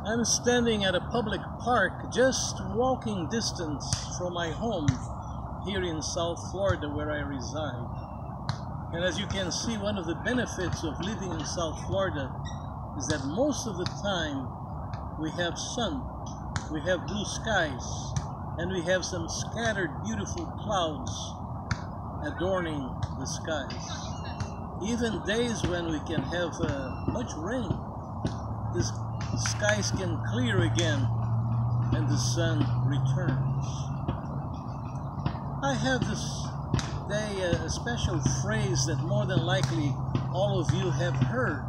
I'm standing at a public park just walking distance from my home here in South Florida where I reside. And as you can see, one of the benefits of living in South Florida is that most of the time we have sun, we have blue skies, and we have some scattered beautiful clouds adorning the skies. Even days when we can have much rain, the skies can clear again and the sun returns. I have this day a special phrase that more than likely all of you have heard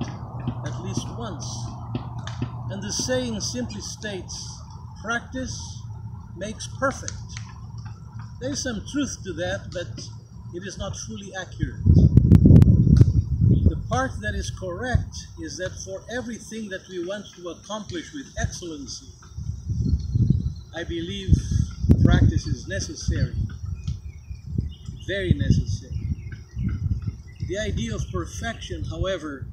at least once. And the saying simply states, practice makes perfect. There's some truth to that, but it is not fully accurate. The part that is correct is that for everything that we want to accomplish with excellency, I believe practice is necessary, very necessary. The idea of perfection, however,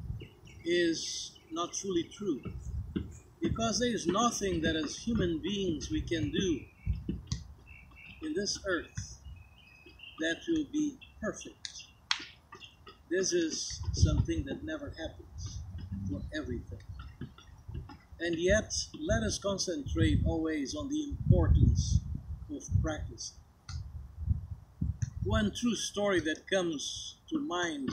is not fully true, because there is nothing that as human beings we can do in this earth that will be perfect. This is something that never happens for everything. And yet, let us concentrate always on the importance of practicing. One true story that comes to mind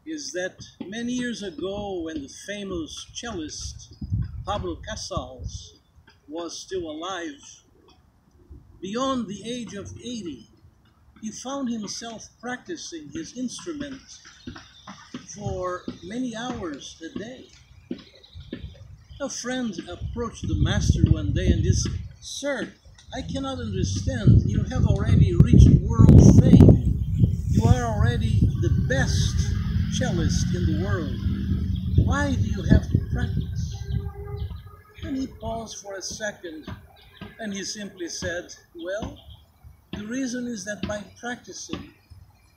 is that many years ago, when the famous cellist Pablo Casals was still alive, beyond the age of 80, he found himself practicing his instrument for many hours a day. A friend approached the master one day and said, "Sir, I cannot understand. You have already reached world fame. You are already the best cellist in the world. Why do you have to practice?" And he paused for a second and he simply said, "Well, the reason is that by practicing,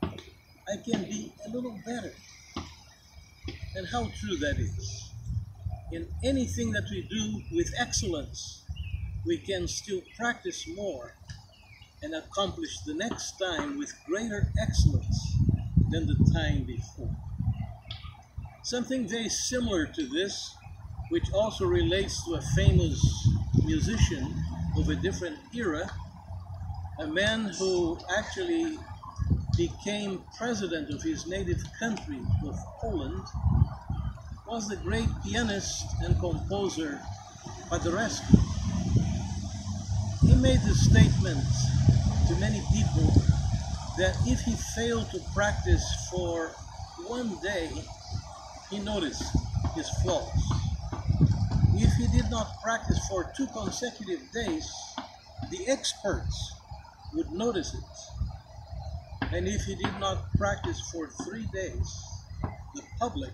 I can be a little better." And how true that is. In anything that we do with excellence, we can still practice more and accomplish the next time with greater excellence than the time before. Something very similar to this, which also relates to a famous musician of a different era, a man who actually became president of his native country of Poland, was the great pianist and composer Paderewski. He made the statement to many people that if he failed to practice for one day, he noticed his flaws. If he did not practice for 2 consecutive days, the experts would notice it. And if he did not practice for 3 days, the public,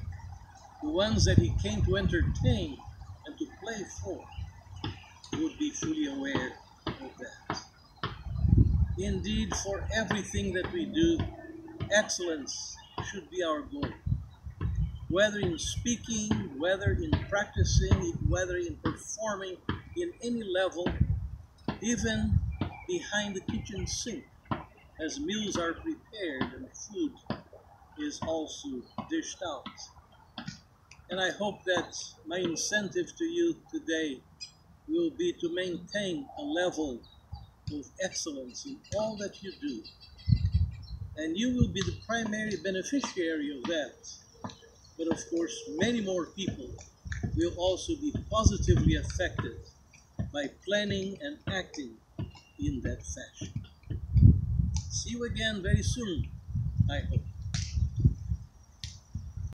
the ones that he came to entertain and to play for, would be fully aware of that. Indeed, for everything that we do, excellence should be our goal. Whether in speaking, whether in practicing, whether in performing, in any level, even behind the kitchen sink, as meals are prepared and food is also dished out. And I hope that my incentive to you today will be to maintain a level of excellence in all that you do. And you will be the primary beneficiary of that. But of course, many more people will also be positively affected by planning and acting in that fashion. See you again very soon, I hope.